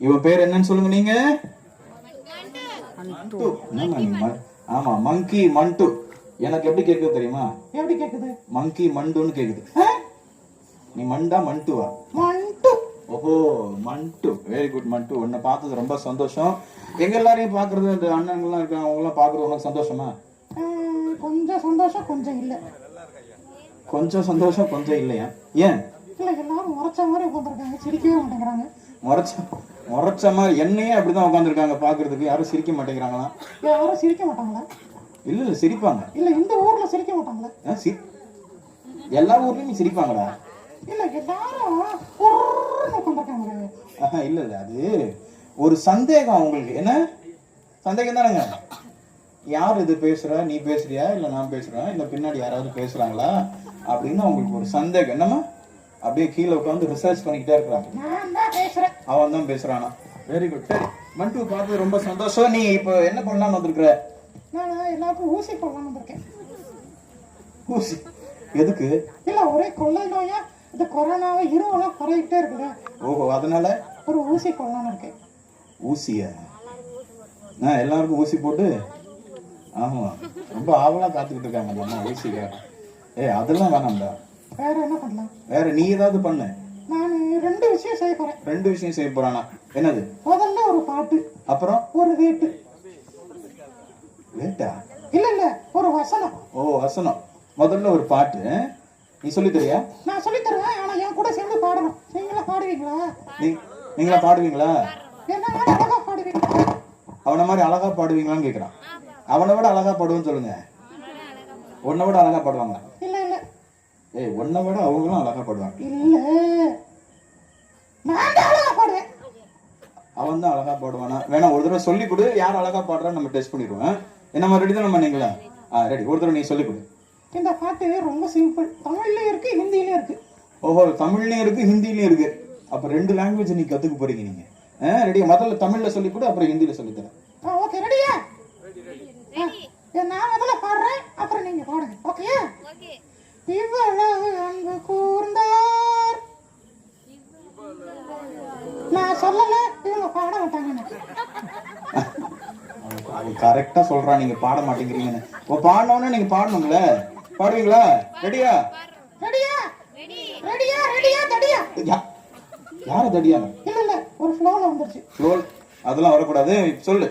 இவன் பேர் என்னன்னு சொல்லுங்க நீங்க. ஆமா மங்கி மண்டு. எனக்கு எப்படி கேக்குது தெரியுமா? எப்படி கேக்குது? மங்கி மண்டுன்னு கேக்குது. நீ மண்டா மண்டுவா? மண்டு. ஓஹோ மண்டு. வெரி குட் மண்டு. உன்னை பார்த்தது ரொம்ப சந்தோஷம். எங்க எல்லாரையும் பாக்குறது, இந்த அண்ணன்கள்லாம் இருக்காங்க, அவங்க எல்லாம் பாக்குறது உனக்கு சந்தோஷமா? கொஞ்சம் சந்தோஷம் கொஞ்சம் இல்ல. கொஞ்சம் சந்தோஷம் கொஞ்சம் இல்லையா? ஏன்? இல்ல எல்லாரும் முறைச்ச மாதிரி உட்காந்துருக்காங்க, சிரிக்கவே மாட்டேங்கிறாங்க. முறைச்ச மாதிரி என்னையே அப்படிதான் உட்காந்துருக்காங்க பாக்குறதுக்கு. யாரும் சிரிக்க மாட்டேங்கிறாங்களா? யாரும் சிரிக்க மாட்டாங்களா? இல்ல இல்ல சிரிப்பாங்க. இல்ல இந்த ஊர்ல சிரிக்க மாட்டாங்களா? எல்லா ஊர்லயும் சிரிப்பாங்களா? இல்ல எல்லாரும் உட்காந்துருக்காங்க. இல்ல இல்ல அது ஒரு சந்தேகம் உங்களுக்கு. என்ன சந்தேகம் தானேங்க? யார் இது பேசுறா? நீ பேசுறியா இல்ல நான் பேசுறேன் இல்ல பின்னாடி யாராவது பேசுறாங்களா அப்படின்னு உங்களுக்கு ஒரு சந்தேகம். என்னமா அப்படியே கீழே உட்காந்து ரிசர்ச் பண்ணிக்கிட்டே இருக்கிறாங்க. அவன் தான் பேசுறானா? Very good. சரி மண்டு பார்த்து ரொம்ப சந்தோஷம். நீ இப்போ என்ன பண்ணலாம்னு வந்திருக்கிற? நான் எல்லாருக்கும் ஊசி போடலாம்னு வந்திருக்கேன். ஊசி எதுக்கு? இல்ல ஒரே கொள்ளை நோயா இந்த கொரோனாவை இருவெல்லாம் பரவிக்கிட்டே இருக்குல்ல. ஓஹோ அதனால ஒரு ஊசி போடலாம்னு இருக்கேன். ஊசியா? நான் எல்லாருக்கும் ஊசி போட்டு. ஆமா ரொம்ப ஆவலா காத்துக்கிட்டு இருக்காங்க அம்மா ஊசிக்காக. அதெல்லாம் வேணாம்டா. வேற என்ன பண்ணலாம்? வேற நீ ஏதாவது பண்ண. நான் 2 விஷயம் செய்ய போறேன். 2 விஷயம் செய்ய போறானா? என்னது? முதல்ல ஒரு பாட்டு, அப்புறம் ஒரு வேட்டு. வேட்டா? இல்ல இல்ல ஒரு வசனம். ஓ வசனம். முதல்ல ஒரு பாட்டு. நீ சொல்லி தரியா? நான் சொல்லி தருவேன், ஆனா என் கூட சேர்ந்து பாடணும். நீங்களா பாடுவீங்களா? நீங்களா பாடுவீங்களா? என்ன மாதிரி அழகா பாடுவீங்களா? அவனை மாதிரி அழகா பாடுவீங்களான்னு கேக்குறான். அவனை விட அழகா பாடுவேன்னு சொல்லுங்க. உன்னை விட அழகா பாடுவாங்க? இல்ல இல்ல. உன்னை விட அவங்களும் அழகா பாடுவாங்க. இல்ல நான் தான் அழகா பாடுவேன். அவன் தான் அழகா பாடுவானா? வேணா ஒரு தடவை சொல்லி கொடு. யார் அழகா பாடுறான்னு நம்ம டெஸ்ட் பண்ணிடுவோம். என்ன ரெடி தான் நம்ம? நீங்களா ரெடி? ஒரு தடவை நீ சொல்லி கொடு. இந்த பாட்டு ரொம்ப சிம்பிள். தமிழ்லயும் இருக்கு ஹிந்திலயும் இருக்கு. ஓஹோ தமிழ்லயும் இருக்கு ஹிந்திலயும் இருக்கு. அப்ப 2 லாங்குவேஜ் நீ கத்துக்க போறீங்க நீங்க. ரெடியா? முதல்ல தமிழ்ல சொல்லி கொடு, அப்புறம் ஹிந்தில சொல்லி தரேன். ஓகே ரெடியா? நான் முதல்ல பாடுறேன், அப்புறம் நீங்க பாடுங்க. ஓகே? இவ்வளவு அன்பு கூர்ந்தார். நான் சொல்லல, இவங்க பாட மாட்டாங்க. கரெக்டா சொல்றான், நீங்க பாட மாட்டேங்கிறீங்கன்னு. பாடணும்னா நீங்க பாடணும்ல. பாடுவீங்களா? ரெடியா? ரெடியா? ரெடியா? ரெடியா? தடியா? யார தடியா? இல்ல இல்ல ஒரு ஃப்ளோல வந்துருச்சு. ஃப்ளோ அதெல்லாம் வரக்கூடாது. சொல்லு.